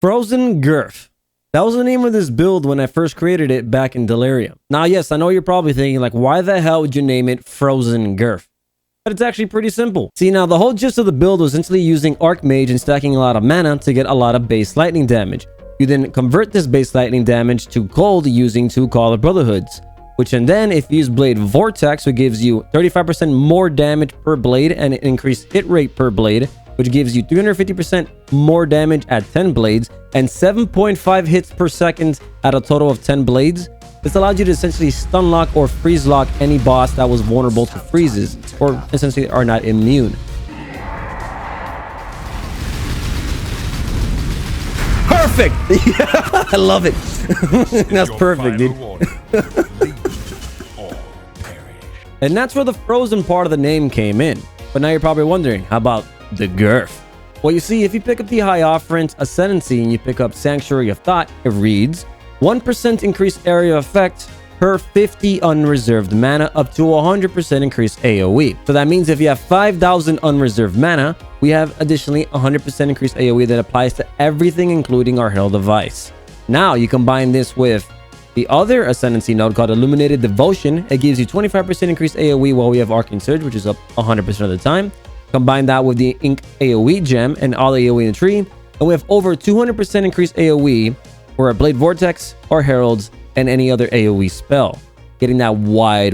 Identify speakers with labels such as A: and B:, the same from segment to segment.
A: Frozen Girth. That was the name of this build when I first created it back in Delirium. Now, yes, I know you're probably thinking, like, why the hell would you name it Frozen Girth? But it's actually pretty simple. See, now the whole gist of the build was essentially using Archmage and stacking a lot of mana to get a lot of base lightning damage. You then convert this base lightning damage to cold using 2 Call of Brotherhoods, which, and then if you use Blade Vortex, it gives you 35% more damage per blade and an increased hit rate per blade, which gives you 350% more damage at 10 blades and 7.5 hits per second at a total of 10 blades. This allows you to essentially stun lock or freeze lock any boss that was vulnerable to freezes, or essentially are not immune. Perfect! Yeah, I love it. That's perfect, dude. And that's where the frozen part of the name came in. But now you're probably wondering, how about the Girth? Well, you see, if you pick up the Hierophant Ascendancy and you pick up Sanctuary of Thought, it reads 1% increased area effect per 50 unreserved mana, up to 100% increased AoE. So that means if you have 5,000 unreserved mana, we have additionally 100% increased AoE that applies to everything, including our Herald device. Now you combine this with the other Ascendancy node called Illuminated Devotion. It gives you 25% increased AoE while we have Arcane Surge, which is up 100% of the time. Combine that with the Ink AoE gem and all the AoE in the tree, and we have over 200% increased AoE for our Blade Vortex, our Heralds, and any other AoE spell, getting that wide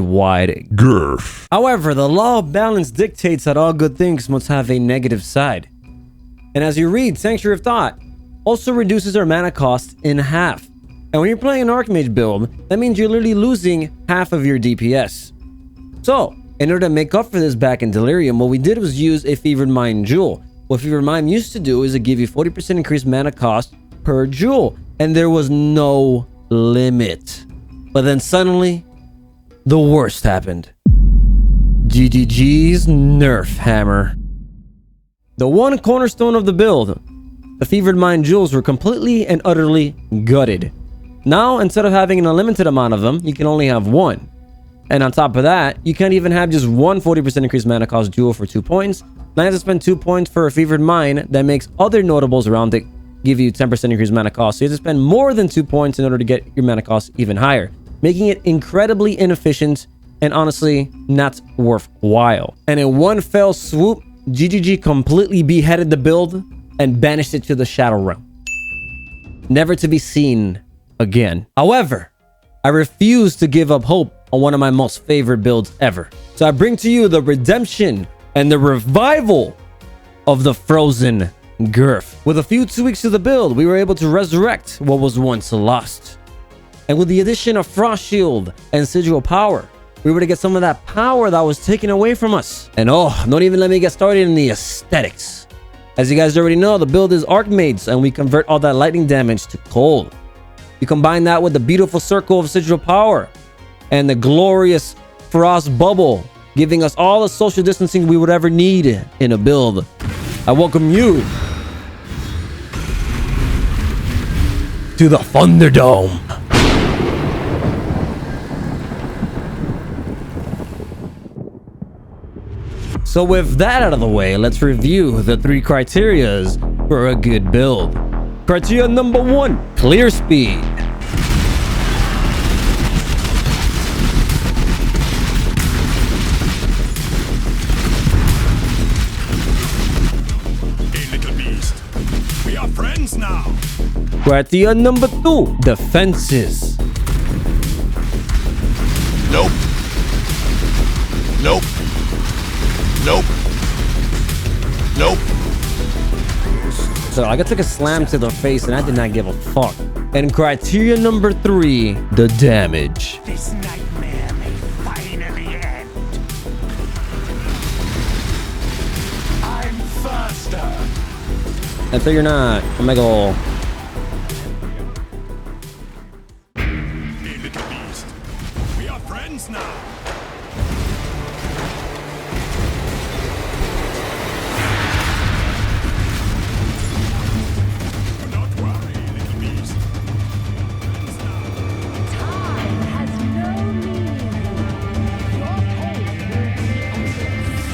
A: girth. However, the law of balance dictates that all good things must have a negative side. And as you read, Sanctuary of Thought also reduces our mana cost in half. And when you're playing an Archmage build, that means you're literally losing half of your DPS. So, in order to make up for this back in Delirium, what we did was use a Fevered Mind Jewel. What Fevered Mind used to do is it give you 40% increased mana cost per jewel, and there was no limit. But then suddenly, the worst happened. GGG's Nerf Hammer. The one cornerstone of the build, the Fevered Mind Jewels, were completely and utterly gutted. Now, instead of having an unlimited amount of them, you can only have one. And on top of that, you can't even have just one 40% increased mana cost jewel for 2 points. Now you have to spend 2 points for a Fevered Mind that makes other notables around it give you 10% increased mana cost. So you have to spend more than 2 points in order to get your mana cost even higher, making it incredibly inefficient and honestly not worthwhile. And in one fell swoop, GGG completely beheaded the build and banished it to the Shadow Realm, never to be seen again. However, I refuse to give up hope on one of my most favorite builds ever. So I bring to you the redemption and the revival of the Frozen Girth. With a few tweaks to the build, we were able to resurrect what was once lost. And with the addition of Frost Shield and Sigil Power, we were to get some of that power that was taken away from us. And oh, don't even let me get started in the aesthetics. As you guys already know, the build is Archmage, and we convert all that lightning damage to cold. You combine that with the beautiful circle of Sigil Power and the glorious Frost Bubble, giving us all the social distancing we would ever need in a build. I welcome you to the Thunderdome. So with that out of the way, let's review the 3 criterias for a good build. Criteria number 1, clear speed.
B: Now.
A: Criteria number 2, defenses.
B: Nope. Nope. Nope. Nope.
A: So I took a slam to the face and I did not give a fuck. And criteria number 3, the damage.
B: This nightmare may finally end. I'm faster.
A: And so you're not. Omega.
B: Hey, little beast. We are friends now. Do not worry, little beast. Friends now.
C: Time has no meaning. Your pain will be endless.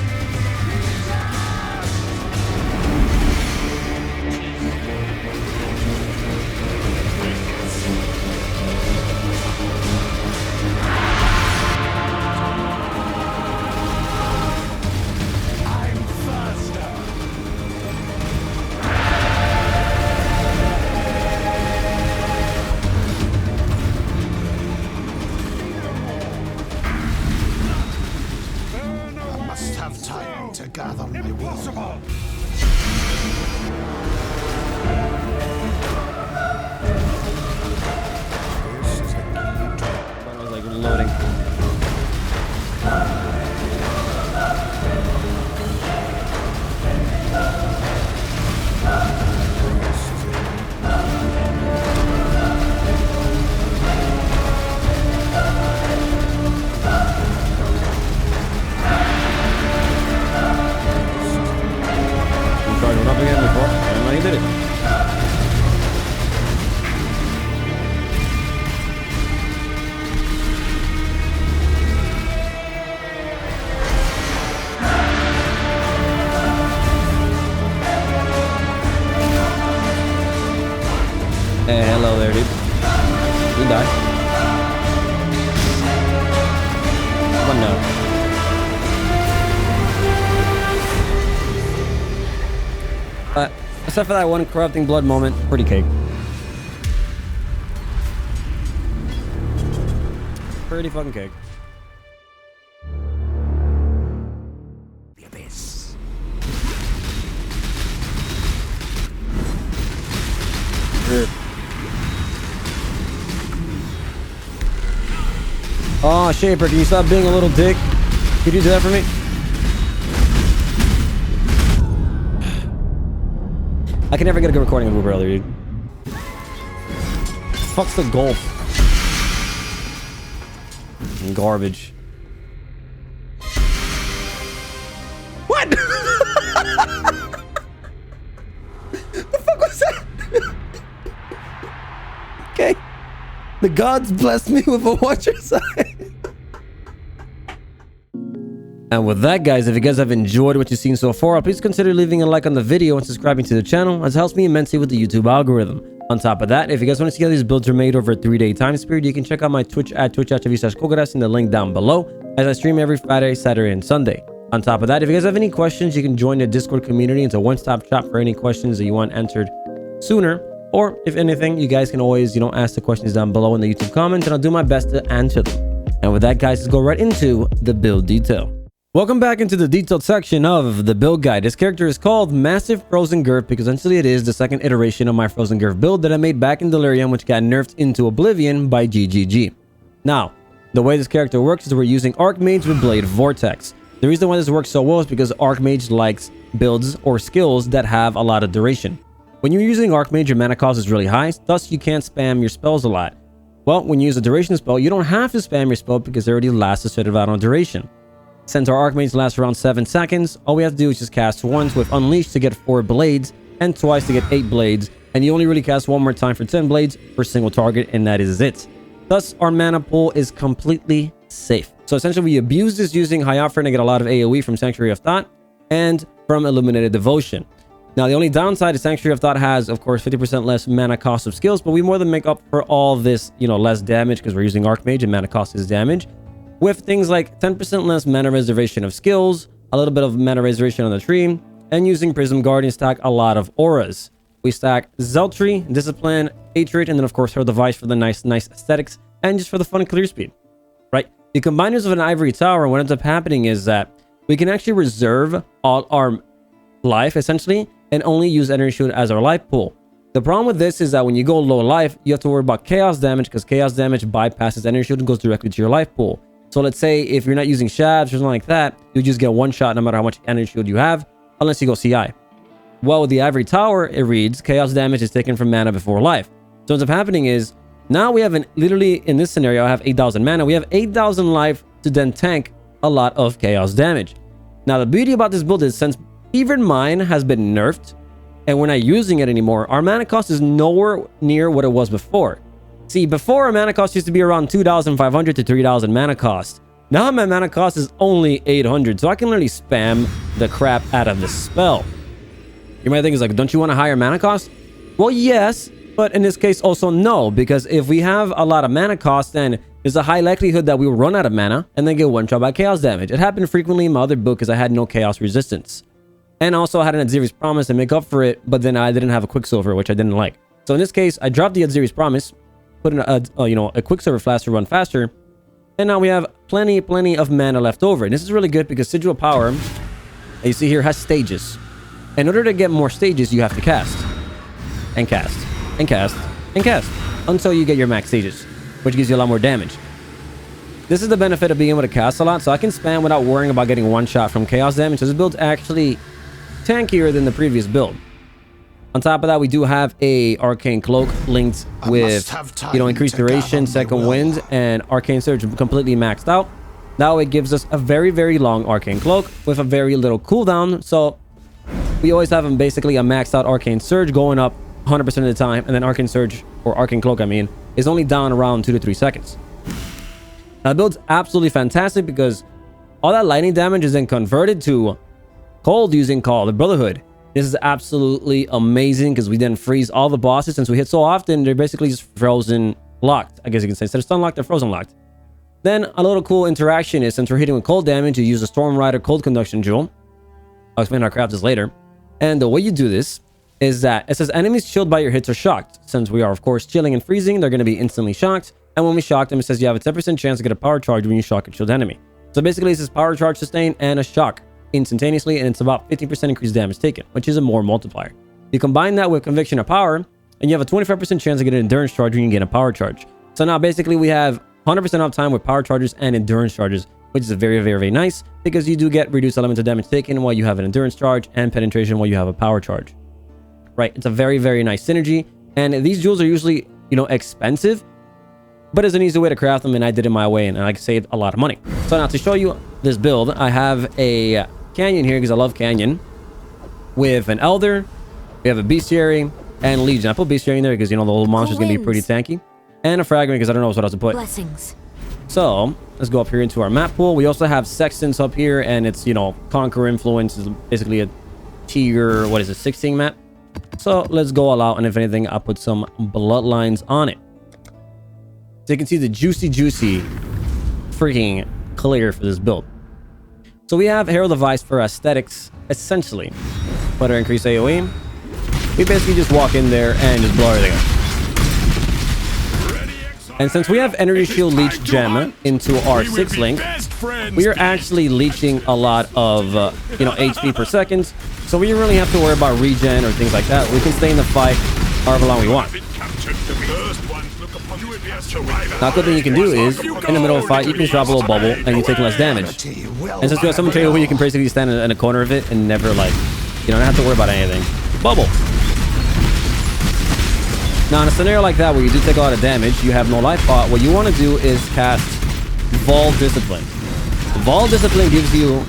A: Hey, hello there, dude. You die. But no. But except for that one corrupting blood moment, pretty cake. Pretty fucking cake.
B: The abyss.
A: Oh, Shaper, can you stop being a little dick? Could you do that for me? I can never get a good recording of Uber earlier, dude. Fuck's the golf. Garbage. What? The fuck was that? Okay. The gods blessed me with a watcher side. And with that, guys, if you guys have enjoyed what you've seen so far, please consider leaving a like on the video and subscribing to the channel, as it helps me immensely with the YouTube algorithm. On top of that, if you guys want to see how these builds are made over a 3-day time period, you can check out my Twitch at twitch.tv/Kogadas in the link down below, as I stream every Friday, Saturday, and Sunday. On top of that, if you guys have any questions, you can join the Discord community. It's a one-stop shop for any questions that you want answered sooner. Or if anything, you guys can always, ask the questions down below in the YouTube comments, and I'll do my best to answer them. And with that, guys, let's go right into the build detail. Welcome back into the detailed section of the build guide. This character is called Massive Frozen Girth because essentially it is the second iteration of my Frozen Girth build that I made back in Delirium, which got nerfed into Oblivion by GGG. Now, the way this character works is we're using Archmage with Blade Vortex. The reason why this works so well is because Archmage likes builds or skills that have a lot of duration. When you're using Archmage, your mana cost is really high, thus you can't spam your spells a lot. Well, when you use a duration spell, you don't have to spam your spell because it already lasts a certain amount of duration. Since our Archmage lasts around 7 seconds, all we have to do is just cast once with Unleash to get 4 blades, and twice to get 8 blades, and you only really cast one more time for 10 blades per single target, and that is it. Thus, our mana pool is completely safe. So essentially, we abuse this using Hierophant to get a lot of AoE from Sanctuary of Thought, and from Illuminated Devotion. Now, the only downside is Sanctuary of Thought has, of course, 50% less mana cost of skills, but we more than make up for all this, less damage because we're using Archmage and mana cost is damage, with things like 10% less mana reservation of skills, a little bit of mana reservation on the tree, and using Prism Guardian stack a lot of auras. We stack Zealtry, Discipline, Hatred, and then of course her device for the nice aesthetics, and just for the fun clear speed, right? You combine this with an Ivory Tower, and what ends up happening is that we can actually reserve all our life, essentially, and only use Energy Shield as our life pool. The problem with this is that when you go low life, you have to worry about chaos damage, because chaos damage bypasses Energy Shield and goes directly to your life pool. So let's say if you're not using Shabs or something like that, you just get one shot no matter how much Energy Shield you have, unless you go CI. Well, with the Ivory Tower, it reads, chaos damage is taken from mana before life. So what's up happening is, now we have literally, in this scenario, I have 8,000 mana. We have 8,000 life to then tank a lot of chaos damage. Now, the beauty about this build is, since Fevered Mind has been nerfed, and we're not using it anymore, our mana cost is nowhere near what it was before. See, before our mana cost used to be around 2,500 to 3,000 mana cost. Now my mana cost is only 800, so I can literally spam the crap out of the spell. You might think, it's like, don't you want a higher mana cost? Well, yes, but in this case also no, because if we have a lot of mana cost, then there's a high likelihood that we will run out of mana and then get one-shot by chaos damage. It happened frequently in my other build because I had no chaos resistance. And also I had an Adziri's Promise to make up for it, but then I didn't have a Quicksilver, which I didn't like. So in this case, I dropped the Adziri's Promise, put in a Quicksilver Flask to run faster, and now we have plenty of mana left over. And this is really good because Sigil Power, as you see here, has stages. In order to get more stages, you have to cast and cast and cast and cast until you get your max stages, which gives you a lot more damage. This is the benefit of being able to cast a lot, so I can spam without worrying about getting one shot from chaos damage. So this build's actually tankier than the previous build. On top of that, we do have a Arcane Cloak linked with, increased duration, second wind, and Arcane Surge completely maxed out. Now it gives us a very long Arcane Cloak with a very little cooldown. So we always have basically a maxed out Arcane Surge going up 100% of the time, and then Arcane Surge, or Arcane Cloak, is only down around 2 to 3 seconds. Now the build's absolutely fantastic because all that lightning damage is then converted to cold using Call of the Brotherhood. This is absolutely amazing because we then freeze all the bosses. Since we hit so often, they're basically just frozen locked. I guess you can say instead of stun locked, they're frozen locked. Then a little cool interaction is since we're hitting with cold damage, you use a stormrider cold conduction jewel. I'll explain how to craft this later. And the way you do this is that it says enemies chilled by your hits are shocked. Since we are, of course, chilling and freezing, they're going to be instantly shocked. And when we shock them, it says you have a 10% chance to get a power charge when you shock a chilled enemy. So basically, this is power charge sustain and a shock instantaneously, and it's about 15% increased damage taken, which is a more multiplier. You combine that with conviction or power, and you have a 25% chance to get an endurance charge when you get a power charge. So now basically we have 100% uptime with power charges and endurance charges, which is very, very, very nice because you do get reduced elemental damage taken while you have an endurance charge and penetration while you have a power charge. Right? It's a very, very nice synergy. And these jewels are usually, you know, expensive, but it's an easy way to craft them, and I did it my way, and I saved a lot of money. So now to show you this build, I have a Canyon here because I love Canyon with an Elder. We have a Bestiary and Legion. I put Bestiary in there because, you know, the little monster's going to be pretty tanky. And a Fragment because I don't know what else to put.
D: Blessings.
A: So let's go up here into our map pool. We also have Sextants up here, and it's, you know, Conquer Influence is basically a tier, what is it, 16 map. So let's go all out, and if anything, I'll put some Bloodlines on it. So you can see the juicy freaking clear for this build. So we have Herald of Ice for aesthetics, essentially. But our increased AoE, we basically just walk in there and just blow everything up. And since we have Energy Shield Leech Gem into our 6 link, we are actually leeching a lot of, you know, HP per second. So we don't really have to worry about regen or things like that. We can stay in the fight however long we want. Now, a good thing you can do is, in the middle of a fight, you can drop a little bubble and you take less damage. And since we have someone where you can basically stand in a corner of it and never, like, you don't have to worry about anything. Bubble. Now, in a scenario like that where you do take a lot of damage, you have no life pot, what you want to do is cast Vol Discipline. Vol Discipline gives you...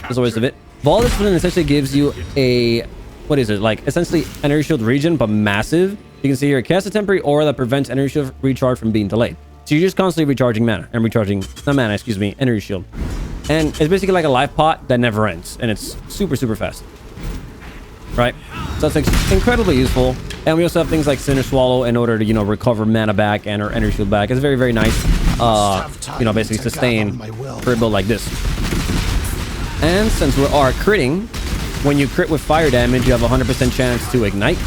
A: There's a waste of it. Vol Discipline essentially gives you a... What is it? Like, essentially, energy shield regen, but massive. You can see here, cast a temporary aura that prevents energy shield recharge from being delayed. So you're just constantly recharging mana. And recharging... Not mana, excuse me. Energy shield. And it's basically like a life pot that never ends. And it's super, super fast. Right? So that's incredibly useful. And we also have things like Sinner Swallow in order to, you know, recover mana back and our energy shield back. It's very, very nice, you know, basically sustain for a build like this. And since we are critting, when you crit with fire damage, you have a 100% chance to ignite.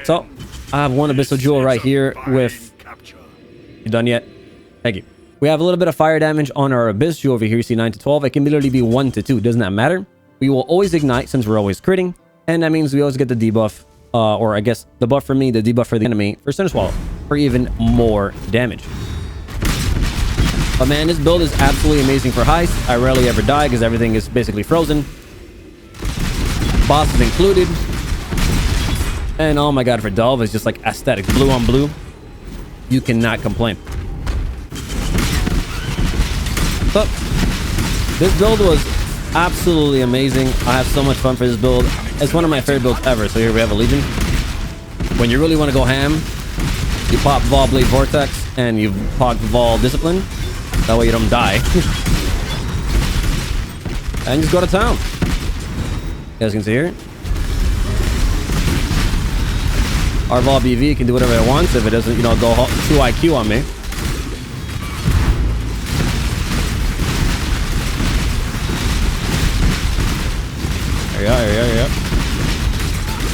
A: So, I have one Abyssal Jewel right here with... You done yet? Thank you. We have a little bit of fire damage on our Abyss Jewel over here. You see 9 to 12. It can literally be 1 to 2. Doesn't that matter? We will always ignite since we're always critting. And that means we always get the debuff. Or I guess the buff for me, the debuff for the enemy for Sinner Swallow. For even more damage. But man, this build is absolutely amazing for heist. I rarely ever die because everything is basically frozen. Bosses included. And oh my god, for Delve, it's just like aesthetic. Blue on blue. You cannot complain. So, this build was absolutely amazing. I have so much fun for this build. It's one of my favorite builds ever. So here we have a Legion. When you really want to go ham, you pop Vol Blade Vortex and you pop Vol Discipline. That way you don't die. And just go to town. You guys can see here. Our Vol BV can do whatever it wants if it doesn't, you know, go 2 IQ on me. There you go, there you go.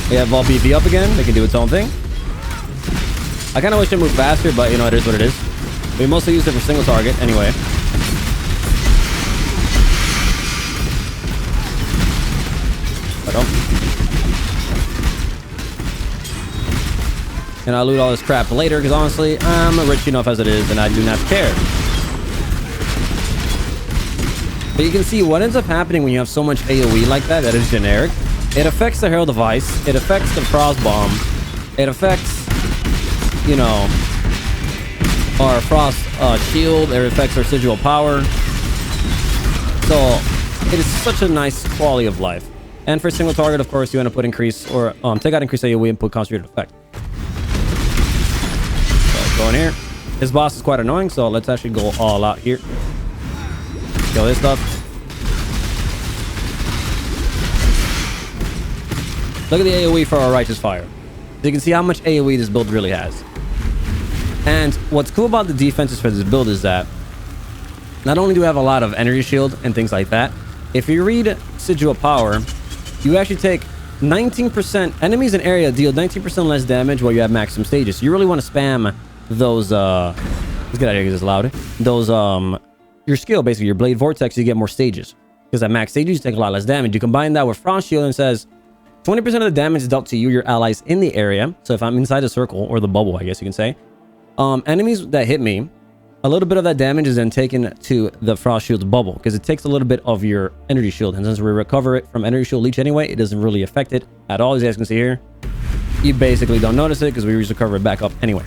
A: We have Vol BV up again. They can do its own thing. I kind of wish it moved faster, but you know, it is what it is. We mostly use it for single target anyway. I don't. And I'll loot all this crap later because honestly, I'm rich enough as it is and I do not care. But you can see what ends up happening when you have so much AoE like that is generic. It affects the Herald of Ice. It affects the Frost Bomb. It affects, you know, our Frost Shield. It affects our Sigil Power. So it is such a nice quality of life. And for single target, of course, you want to put increase or take out increase AoE and put concentrated effect. So go in here. This boss is quite annoying, so let's actually go all out here. Kill this stuff. Look at the AoE for our Righteous Fire. So you can see how much AoE this build really has. And what's cool about the defenses for this build is that not only do we have a lot of energy shield and things like that, if you read Sigil Power, you actually take 19%, enemies in area deal 19% less damage while you have maximum stages. So you really want to spam those, let's get out of here because it's loud. Those, your skill, basically, your Blade Vortex, you get more stages. Because at max stages, you take a lot less damage. You combine that with Frost Shield and it says 20% of the damage is dealt to you, your allies in the area. So if I'm inside the circle, or the bubble, I guess you can say, enemies that hit me, a little bit of that damage is then taken to the Frost Shield's bubble, because it takes a little bit of your energy shield. And since we recover it from energy shield leech anyway, it doesn't really affect it at all. As you guys can see here, you basically don't notice it because we recover it back up anyway.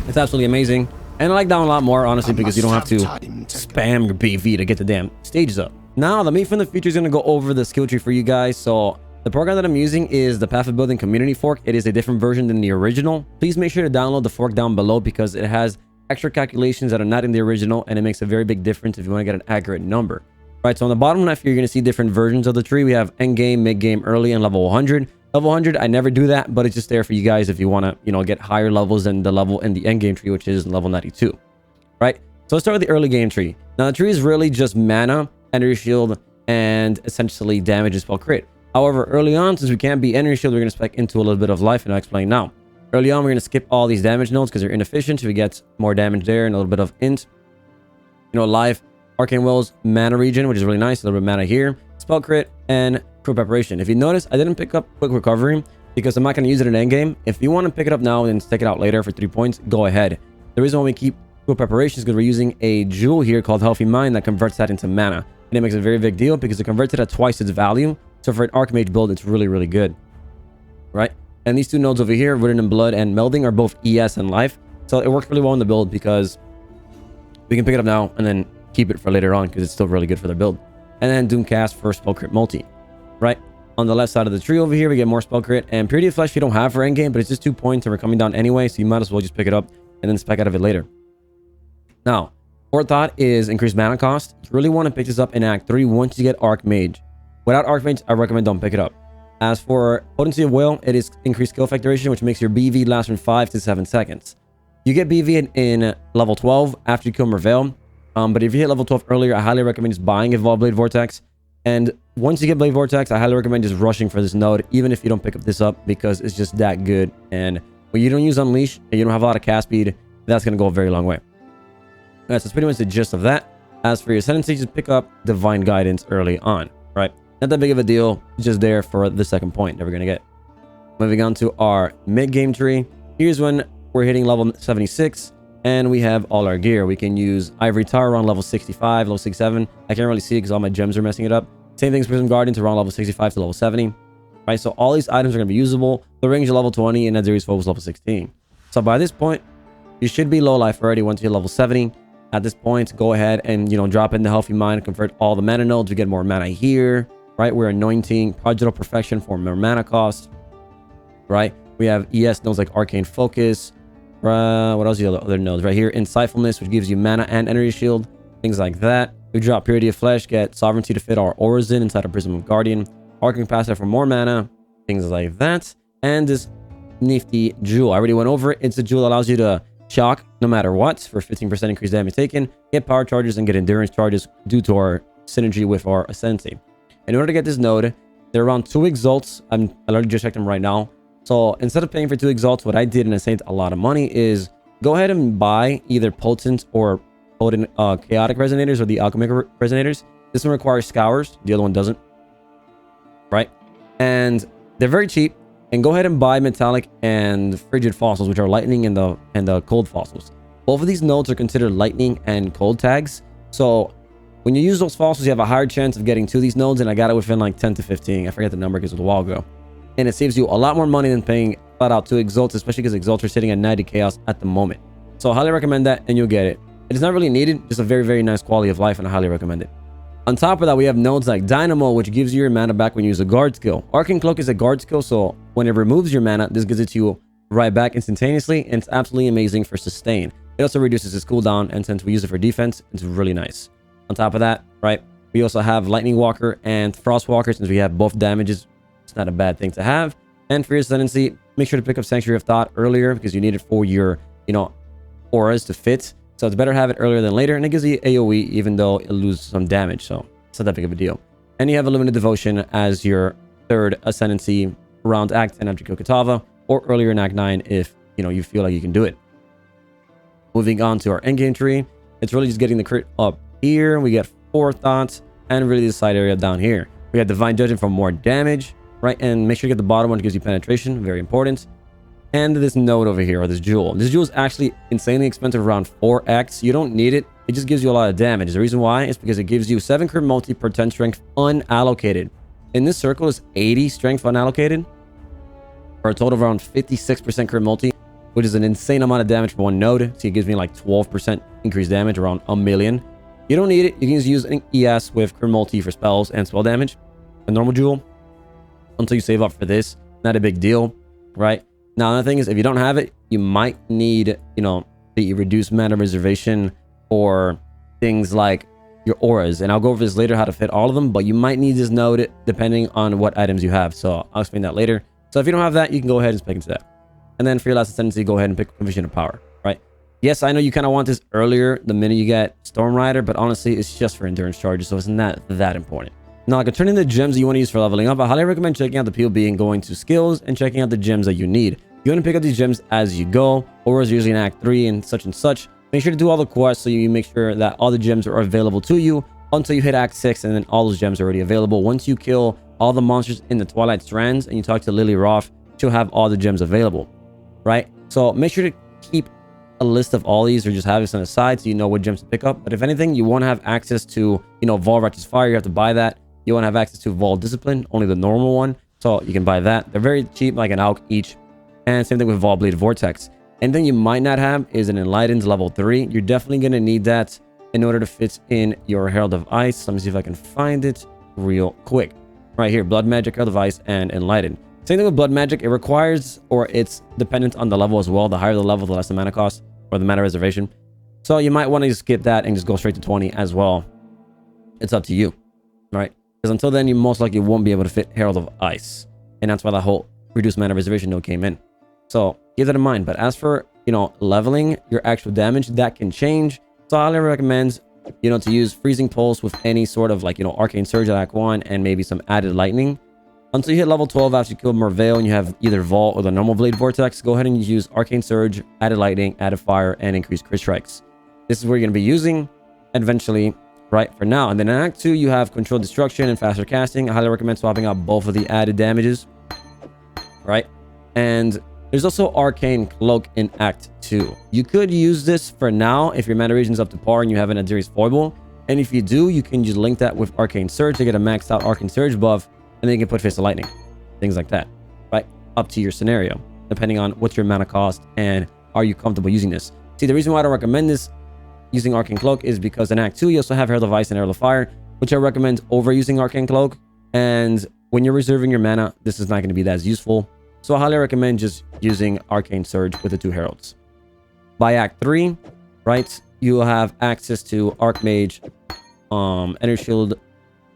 A: It's absolutely amazing. And I like that one a lot more, honestly, because you don't have to spam your BV to get the damn stages up. Now, the meat from the future is going to go over the skill tree for you guys. So the program that I'm using is the Path of Building Community Fork. It is a different version than the original. Please make sure to download the fork down below because it has extra calculations that are not in the original, and it makes a very big difference if you want to get an accurate number. Right, so on the bottom left here, you're going to see different versions of the tree. We have end game, mid game, early, and level 100. Level 100, I never do that, but it's just there for you guys if you want to, you know, get higher levels than the level in the end game tree, which is level 92. Right, so let's start with the early game tree. Now, the tree is really just mana, energy shield, and essentially damage and spell crit. However, early on, since we can't be energy shield, we're going to spec into a little bit of life, and I'll explain now. Early on, we're going to skip all these damage nodes because they're inefficient. So we get more damage there and a little bit of int. You know, life, Arcane Will's mana regen, which is really nice. A little bit of mana here. Spell crit and crew preparation. If you notice, I didn't pick up quick recovery because I'm not going to use it in endgame. If you want to pick it up now and take it out later for 3 points, go ahead. The reason why we keep crew preparation is because we're using a jewel here called Healthy Mind that converts that into mana. And it makes a very big deal because it converts it at twice its value. So for an Archmage build, it's really, really good. Right? And these two nodes over here, Written in Blood and Melding, are both ES and Life. So it works really well in the build because we can pick it up now and then keep it for later on because it's still really good for the build. And then Doomcast for Spell Crit Multi. Right? On the left side of the tree over here, we get more Spell Crit. And Purity of Flesh we don't have for endgame, but it's just 2 points and we're coming down anyway. So you might as well just pick it up and then spec out of it later. Now, Forethought is increased mana cost. You really want to pick this up in Act 3 once you get Archmage. Without Archmage, I recommend don't pick it up. As for Potency of Will, it is increased skill effect duration, which makes your BV last from 5 to 7 seconds. You get BV in level 12 after you kill Merveil. But if you hit level 12 earlier, I highly recommend just buying Evolved Blade Vortex. And once you get Blade Vortex, I highly recommend just rushing for this node, even if you don't pick up this up, because it's just that good. And when you don't use Unleash and you don't have a lot of cast speed, that's going to go a very long way. Alright, so that's pretty much the gist of that. As for your Ascendancy, just pick up Divine Guidance early on, right? Not that big of a deal, just there for the second point that we're going to get. Moving on to our mid-game tree. Here's when we're hitting level 76, and we have all our gear. We can use Ivory Tower around level 65, level 67. I can't really see it because all my gems are messing it up. Same thing as Prism Guardians around level 65 to level 70. Right, so all these items are going to be usable. The range is level 20, and Nadziri's Focus level 16. So by this point, you should be low life already once you're level 70. At this point, go ahead and, you know, drop in the Healthy Mind, convert all the mana nodes. We get more mana here. Right, we're anointing Prodigal Perfection for more mana cost. Right, we have ES nodes like Arcane Focus. What else are the other nodes? Right here, Insightfulness, which gives you mana and energy shield, things like that. We drop Purity of Flesh, get Sovereignty to fit our auras in inside of Prism of Guardian. Arcane Capacitor for more mana, things like that. And this nifty jewel, I already went over it. It's a jewel that allows you to shock no matter what for 15% increased damage taken, get power charges, and get endurance charges due to our synergy with our Ascendancy. In order to get this node, they're around 2 exalts. I already just checked them right now. So instead of paying for 2 exalts, what I did, and I saved a lot of money, is go ahead and buy either potent or potent chaotic resonators or the alchemic resonators. This one requires scours, the other one doesn't. Right? And they're very cheap. And go ahead and buy metallic and frigid fossils, which are lightning and the cold fossils. Both of these nodes are considered lightning and cold tags. So when you use those fossils, you have a higher chance of getting to these nodes, and I got it within like 10 to 15. I forget the number because it was a while ago. And it saves you a lot more money than paying flat out 2 exalts, especially because exalts are sitting at 90 chaos at the moment. So I highly recommend that, and you'll get it. It is not really needed, just a very, very nice quality of life, and I highly recommend it. On top of that, we have nodes like Dynamo, which gives you your mana back when you use a guard skill. Arcane Cloak is a guard skill, so when it removes your mana, this gives it to you right back instantaneously, and it's absolutely amazing for sustain. It also reduces its cooldown, and since we use it for defense, it's really nice. On top of that, right, we also have Lightning Walker and Frost Walker, since we have both damages It's not a bad thing to have. And for your Ascendancy, make sure to pick up Sanctuary of Thought earlier because you need it for your, auras to fit. So it's better to have it earlier than later. And it gives you AoE even though it loses some damage. So it's not that big of a deal. And you have Illuminated Devotion as your third Ascendancy around Act 10 after you kill Kitava, or earlier in Act 9 if, you feel like you can do it. Moving on to our endgame tree. It's really just getting the crit up here. We get Forethought and really the side area down here. We got Divine Judgment for more damage, right? And make sure you get the bottom one, gives you penetration, very important. And this node over here, or this jewel. This jewel is actually insanely expensive, around 4x. You don't need it. It just gives you a lot of damage. The reason why is because it gives you 7 crit multi per 10 strength unallocated. In this circle is 80 strength unallocated, for a total of around 56% crit multi, which is an insane amount of damage for one node. So it gives me like 12% increased damage, around 1,000,000. You don't need it. You can just use an ES with crit multi for spells and spell damage. A normal jewel until you save up for this. Not a big deal, right? Now, another thing is if you don't have it, you might need, the reduced mana reservation or things like your auras. And I'll go over this later, how to fit all of them, but you might need this node depending on what items you have. So I'll explain that later. So if you don't have that, you can go ahead and spec into that. And then for your last Ascendancy, go ahead and pick Conviction of Power, right? Yes, I know you kind of want this earlier, the minute you get Stormrider, but honestly, it's just for endurance charges, so it's not that important. Now, concerning the gems that you want to use for leveling up, I highly recommend checking out the POB and going to skills and checking out the gems that you need. You want to pick up these gems as you go, or as usually in Act 3 and such. Make sure to do all the quests so you make sure that all the gems are available to you until you hit Act 6, and then all those gems are already available. Once you kill all the monsters in the Twilight Strands and you talk to Lily Roth, she'll have all the gems available, right? So make sure to keep a list of all these, or just have this on the side so you know what gems to pick up. But if anything, you want to have access to, Vol Righteous Fire, you have to buy that. You want to have access to Vol Discipline, only the normal one, so you can buy that. They're very cheap, like an ALK each. And same thing with Vol Bleed Vortex. Anything you might not have is an Enlightened level 3. You're definitely going to need that in order to fit in your Herald of Ice. Let me see if I can find it real quick. Right here, Blood Magic, Herald of Ice, and Enlightened. Same thing with Blood Magic. It requires, or it's dependent on the level as well. The higher the level, the less the mana cost, or the mana reservation. So you might want to skip that and just go straight to 20 as well. It's up to you, right? Because until then, you most likely won't be able to fit Herald of Ice. And that's why the whole reduced mana reservation node came in. So keep that in mind. But as for, leveling your actual damage, that can change. So I highly recommend, to use Freezing Pulse with any sort of Arcane Surge at Act 1 and maybe some added Lightning. Until you hit level 12 after you kill Merveil and you have either Vault or the normal Blade Vortex, go ahead and use Arcane Surge, added Lightning, added Fire, and increased crit strikes. This is where you're going to be using eventually, right, for now. And then in Act 2, you have Controlled Destruction and Faster Casting. I highly recommend swapping out both of the added damages, right? And there's also Arcane Cloak in Act 2. You could use this for now if your mana region is up to par and you have an Adiri's Foible. And if you do, you can just link that with Arcane Surge to get a maxed out Arcane Surge buff. And then you can put Fist of Lightning. Things like that, right? Up to your scenario, depending on what's your mana cost and are you comfortable using this. See, the reason why I don't recommend this using Arcane Cloak is because in Act 2, you also have Herald of Ice and Herald of Fire, which I recommend over using Arcane Cloak. And when you're reserving your mana, this is not going to be that useful. So I highly recommend just using Arcane Surge with the 2 Heralds. By Act 3, right, you will have access to Archmage, Energy Shield,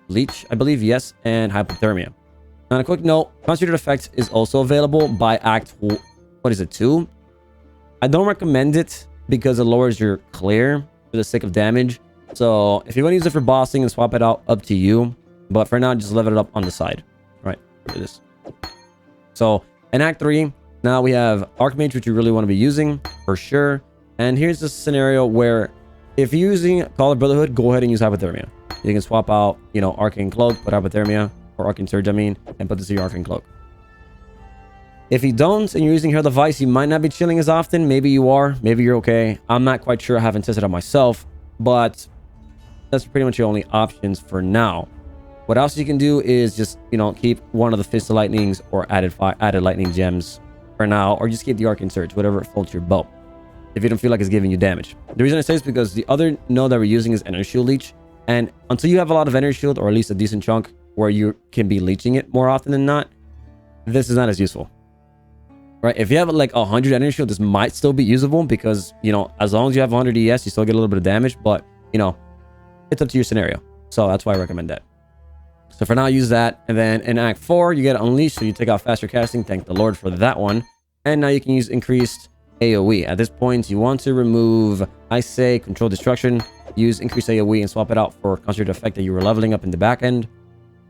A: Leech, I believe, yes, and Hypothermia. On a quick note, Concentrated Effects is also available by Act, 2? I don't recommend it because it lowers your clear for the sake of damage. So if you want to use it for bossing and swap it out, up to you. But for now, just level it up on the side, right, for this. So in Act 3, now we have Archmage, which you really want to be using for sure. And here's the scenario where if you're using Call of Brotherhood, go ahead and use Hypothermia. You can swap out, Arcane Cloak, put Hypothermia, or Arcane Surge, and put this in your Arcane Cloak. If you don't, and you're using Herald of Ice, you might not be chilling as often. Maybe you are. Maybe you're okay. I'm not quite sure. I haven't tested it out myself. But that's pretty much your only options for now. What else you can do is just, keep one of the Fist of Lightnings or added Lightning Gems for now. Or just keep the Arcane Surge, whatever floats your boat, if you don't feel like it's giving you damage. The reason I say this is because the other node that we're using is Energy Shield Leech. And until you have a lot of Energy Shield, or at least a decent chunk where you can be leeching it more often than not, this is not as useful, right? If you have like 100 Energy Shield, this might still be usable because, as long as you have 100 ES, you still get a little bit of damage, but, it's up to your scenario. So that's why I recommend that. So for now, use that. And then in Act 4, you get Unleashed. So you take out faster casting. Thank the Lord for that one. And now you can use increased AoE. At this point, you want to remove, I say, Control Destruction. Use increased AoE and swap it out for concentrated effect that you were leveling up in the back end.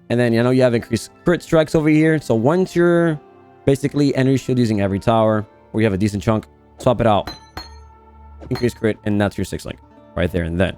A: And then, you know, you have increased crit strikes over here. So once you're basically energy shield using every tower, where you have a decent chunk, swap it out. Increased crit, and that's your 6 link right there and then.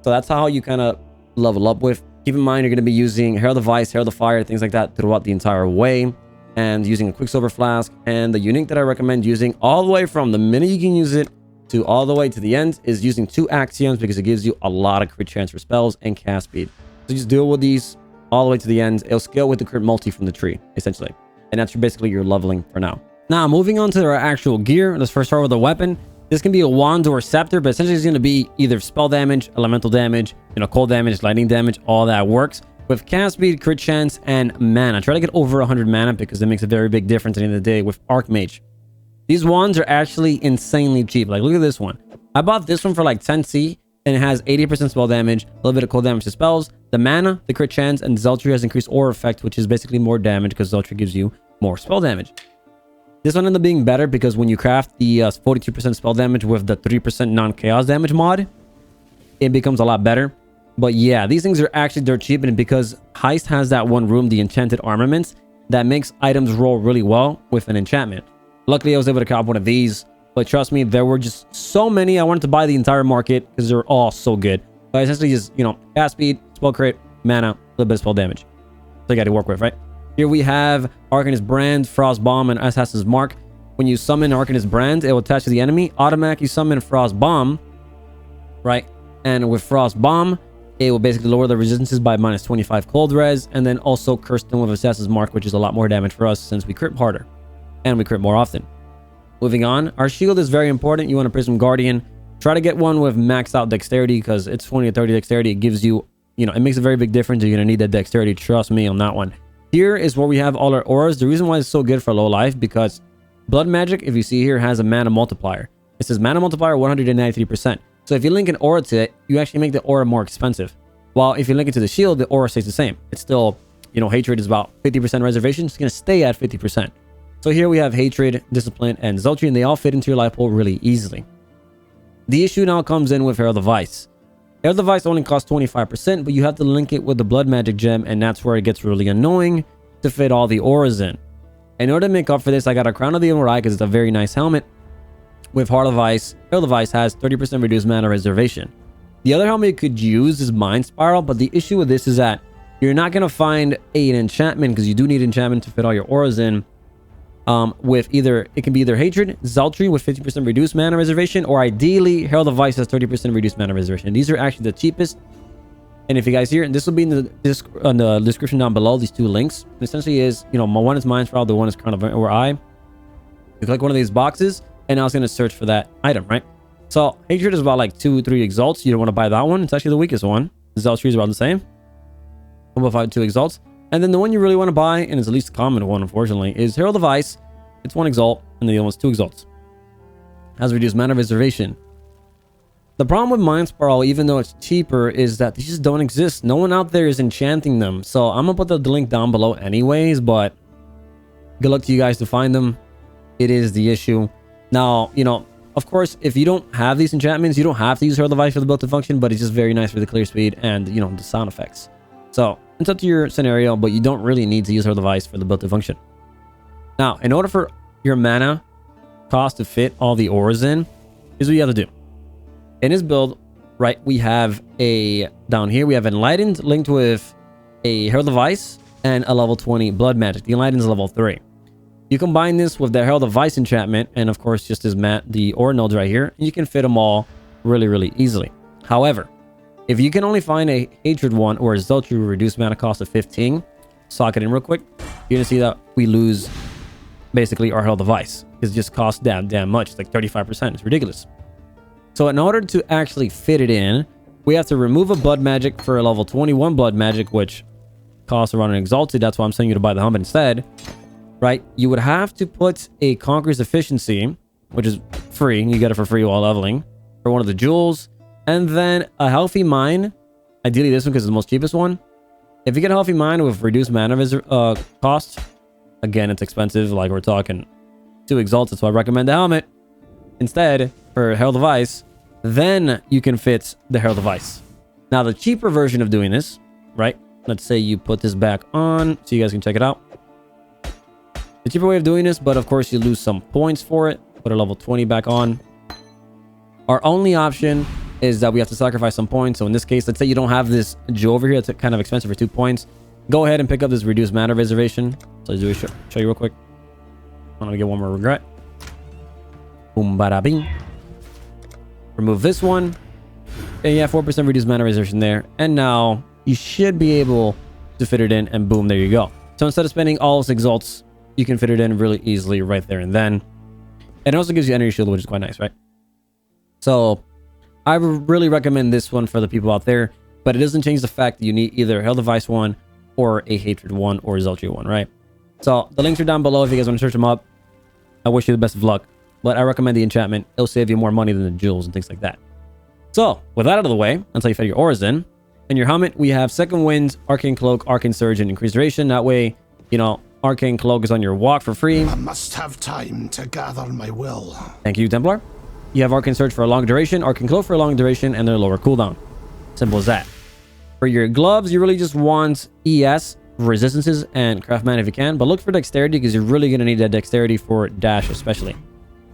A: So that's how you kind of level up with. Keep in mind, you're going to be using Herald of Ice, Herald of Fire, things like that throughout the entire way. And using a Quicksilver Flask. And the unique that I recommend using all the way from the minute you can use it to all the way to the end is using 2 Axioms, because it gives you a lot of crit chance for spells and cast speed. So just deal with these all the way to the end. It'll scale with the crit multi from the tree, essentially. And that's basically your leveling for now. Now, moving on to our actual gear. Let's first start with a weapon. This can be a wand or a scepter, but essentially it's going to be either spell damage, elemental damage, you know, cold damage, lightning damage, all that works. With cast speed, crit chance, and mana. Try to get over 100 mana because it makes a very big difference at the end of the day with Archmage. These wands are actually insanely cheap. Like, look at this one. I bought this one for like 10C, and it has 80% spell damage, a little bit of cold damage to spells, the mana, the crit chance, and Zeltry has increased aura effect, which is basically more damage because Zeltry gives you more spell damage. This one ended up being better because when you craft the 42% spell damage with the 3% non-chaos damage mod, it becomes a lot better. But yeah, these things are actually dirt cheap, and because Heist has that one room, the enchanted armaments, that makes items roll really well with an enchantment. Luckily, I was able to cop one of these, but trust me, there were just so many. I wanted to buy the entire market because they're all so good. But essentially just, you know, cast speed, spell crit, mana, a little bit of spell damage. So you got to work with, right? Here we have Arcanist Brand, Frost Bomb, and Assassin's Mark. When you summon Arcanist Brand, it will attach to the enemy. Automatically summon Frost Bomb, right? And with Frost Bomb, it will basically lower the resistances by minus 25 cold res, and then also Curse them with Assassin's Mark, which is a lot more damage for us since we crit harder and we crit more often. Moving on, our shield is very important. You want a Prism Guardian. Try to get one with maxed out dexterity because it's 20 to 30 dexterity. It gives you, you know, it makes a very big difference. You're going to need that dexterity. Trust me on that one. Here is where we have all our auras. The reason why it's so good for low life, because Blood Magic, if you see here, has a mana multiplier. It says mana multiplier 193%. So if you link an aura to it, you actually make the aura more expensive. While if you link it to the shield, the aura stays the same. It's still, you know, Hatred is about 50% reservation. It's going to stay at 50%. So here we have Hatred, Discipline, and Zeltry, and they all fit into your life pool really easily. The issue now comes in with Herald of Ice. Herald of Ice only costs 25%, but you have to link it with the Blood Magic gem, and that's where it gets really annoying to fit all the auras in. In order to make up for this, I got a Crown of the Emerald Eye because it's a very nice helmet. With Heart of Ice, Herald of Ice has 30% reduced mana reservation. The other helmet you could use is Mind Spiral, but the issue with this is that you're not going to find an enchantment, because you do need enchantment to fit all your auras in. With either, it can be either Hatred, Zeltry with 50% reduced mana reservation, or ideally Herald of Ice has 30% reduced mana reservation. These are actually the cheapest. And if you guys hear, and this will be in the description down below, these 2 links. It essentially is, you know, one is Mind Spiral, the one is Crown of or Eye. You click one of these boxes, and now it's going to search for that item, right? So Hatred is about like 2-3 exalts. You don't want to buy that one. It's actually the weakest one. Zeltry is about the same. About 2 exalts. And then the one you really want to buy, and it's the least common one, unfortunately, is Herald of Ice. It's 1 exalt, and the other one's 2 exalts. Has reduced mana reservation. The problem with Mind Spiral, even though it's cheaper, is that they just don't exist. No one out there is enchanting them. So I'm gonna put the link down below anyways, but good luck to you guys to find them. It is the issue. Now, you know, of course, if you don't have these enchantments, you don't have to use Herald of Ice for the built-in function, but it's just very nice for the clear speed and, you know, the sound effects. So it's up to your scenario, but you don't really need to use Herald of Ice for the built-in function. Now, in order for your mana cost to fit all the auras in, here's what you have to do. In this build, right, we have down here, we have Enlightened linked with a Herald of Ice and a level 20 Blood Magic. The Enlightened is level 3. You combine this with the Herald of Ice enchantment, and of course, just as the aura nodes right here, and you can fit them all really, really easily. However, if you can only find a Hatred one or a Zeltry with reduced mana cost of 15, sock it in real quick, you're gonna see that we lose basically our Herald of Ice. It just costs damn much. It's like 35%. It's ridiculous. So in order to actually fit it in, we have to remove a Blood Magic for a level 21 Blood Magic, which costs around an Exalted. That's why I'm saying you to buy the helmet instead. Right? You would have to put a Conqueror's Efficiency, which is free. You get it for free while leveling, for one of the jewels. And then a Healthy Mind. Ideally this one because it's the most cheapest one. If you get a Healthy Mind with reduced mana cost, again, it's expensive. Like, we're talking 2 exalts. So I recommend the helmet instead for Herald of Ice. Then you can fit the Herald of Ice. Now, the cheaper version of doing this, right? Let's say you put this back on so you guys can check it out. The cheaper way of doing this, but of course you lose some points for it. Put a level 20 back on. Our only option is that we have to sacrifice some points. So in this case, let's say you don't have this jewel over here. It's kind of expensive for 2 points. Go ahead and pick up this reduced mana reservation. So I'll show you real quick. I'm gonna get one more regret. Boom, bada bing. Remove this one. And yeah, 4% reduced mana reservation there. And now you should be able to fit it in, and boom, there you go. So instead of spending all those exalts, you can fit it in really easily right there and then. And it also gives you energy shield, which is quite nice, right? So I really recommend this one for the people out there, but it doesn't change the fact that you need either a Hell Device one or a Hatred one or a Zeltry one, right? So the links are down below if you guys want to search them up. I wish you the best of luck, but I recommend the enchantment. It'll save you more money than the jewels and things like that. So with that out of the way, until you fit your auras in your helmet, we have Second Wind, Arcane Cloak, Arcane Surge, and Increased Duration. That way, you know, Arcane Cloak is on your walk for free.
D: I must have time to gather my will.
A: Thank you, Templar. You have Arcane Surge for a long duration, Arcane Cloak for a long duration, and their lower cooldown. Simple as that. For your gloves, you really just want ES, resistances, and craft mana if you can, but look for dexterity because you're really going to need that dexterity for dash especially.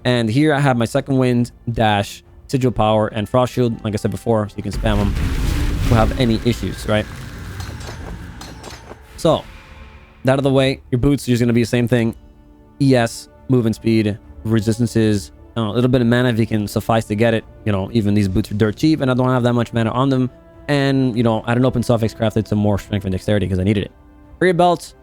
A: And here I have my Second Wind, dash, Sigil Power, and Frost Shield, like I said before, so you can spam them. We'll have any issues, right? So, that out of the way, your boots are just going to be the same thing. ES, movement speed, resistances, a little bit of mana if you can suffice to get it. You know, even these boots are dirt cheap and I don't have that much mana on them. And, you know, I had an open suffix crafted some more strength and dexterity because I needed it. For your belts,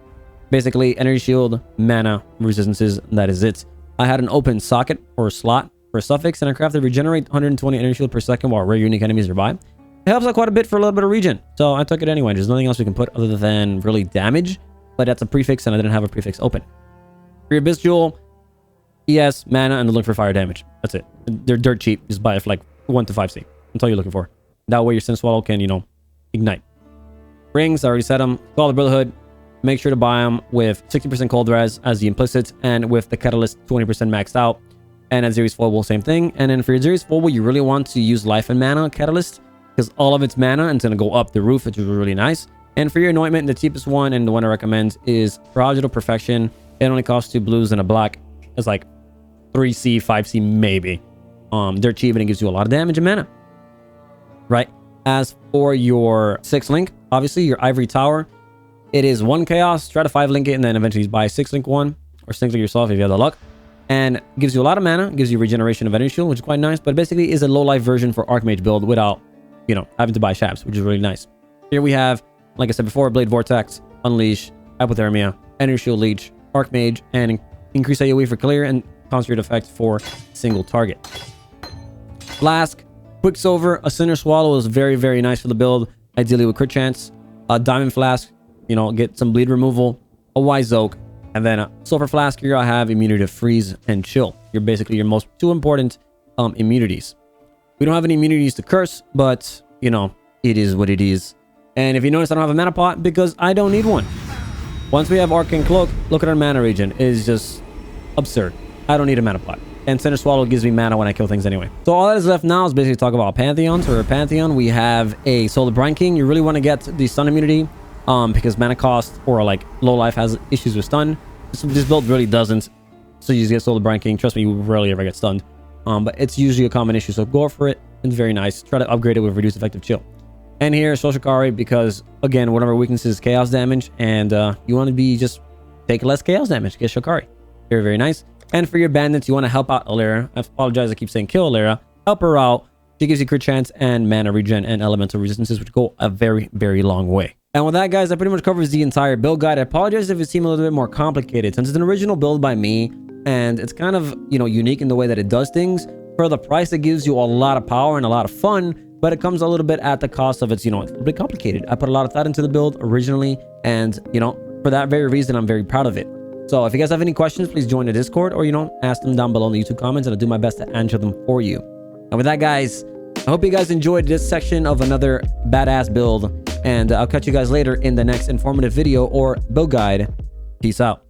A: basically energy shield, mana, resistances, that is it. I had an open socket or slot for a suffix and I crafted regenerate 120 energy shield per second while rare unique enemies are by. It helps out quite a bit for a little bit of regen. So I took it anyway. There's nothing else we can put other than really damage. But that's a prefix and I didn't have a prefix open. For your Abyss Jewel, ES, mana, and look for fire damage. That's it. They're dirt cheap. Just buy it for like 1 to 5C. That's all you're looking for. That way your Sin Swallow can, you know, ignite. Rings, I already said them. Call the Brotherhood. Make sure to buy them with 60% cold res as the implicit and with the Catalyst 20% maxed out. And at Xeris Foible, same thing. And then for your Xeris Foible, you really want to use Life and Mana Catalyst because all of its mana and it's going to go up the roof, which is really nice. And for your Anointment, the cheapest one and the one I recommend is Prodigal Perfection. It only costs 2 blues and a black. It's like 3C, 5C maybe. They're cheap and it gives you a lot of damage and mana. Right? As for your 6 link, obviously your Ivory Tower, it is 1 chaos. Try to 5 link it and then eventually buy 6 link one or 6 link yourself if you have the luck. And gives you a lot of mana, gives you regeneration of energy shield, which is quite nice, but basically is a low life version for Archmage build without, you know, having to buy shabs, which is really nice. Here we have, like I said before, Blade Vortex, Unleash, Hypothermia, Energy Shield Leech, Archmage, and increase AoE for clear and concentrate effect for single target. Flask, Quicksilver, a Sinner Swallow is very, very nice for the build, ideally with crit chance. A Diamond Flask, you know, get some bleed removal. A Wise Oak, and then a Sulfur Flask. Here I have immunity to freeze and chill. You're basically your most 2 important immunities. We don't have any immunities to curse, but you know, it is what it is. And if you notice, I don't have a mana pot because I don't need one. Once we have Arcane Cloak, look at our mana regen. It is just absurd. I don't need a mana pot. And Sinner Swallow gives me mana when I kill things anyway. So all that is left now is basically talk about Pantheons. For a Pantheon, we have a Soul of Brine King. You really want to get the stun immunity because mana cost or like low life has issues with stun. This build really doesn't. So you just get Soul of Brine King. Trust me, you rarely ever get stunned. But it's usually a common issue. So go for it. It's very nice. Try to upgrade it with reduced effective chill. And here, Shoshikari, because again, one of our weaknesses is chaos damage, and you want to be just take less chaos damage. Get Shokari. Very, very nice. And for your bandits, you want to help out Alira. I apologize, I keep saying kill Alira. Help her out. She gives you crit chance and mana regen and elemental resistances, which go a very, very long way. And with that, guys, that pretty much covers the entire build guide. I apologize if it seemed a little bit more complicated, since it's an original build by me, and it's kind of, you know, unique in the way that it does things. For the price, it gives you a lot of power and a lot of fun, but it comes a little bit at the cost of it's, you know, it's a bit complicated. I put a lot of thought into the build originally, and, you know, for that very reason, I'm very proud of it. So if you guys have any questions, please join the Discord or, you know, ask them down below in the YouTube comments, and I'll do my best to answer them for you. And with that, guys, I hope you guys enjoyed this section of another badass build. And I'll catch you guys later in the next informative video or build guide. Peace out.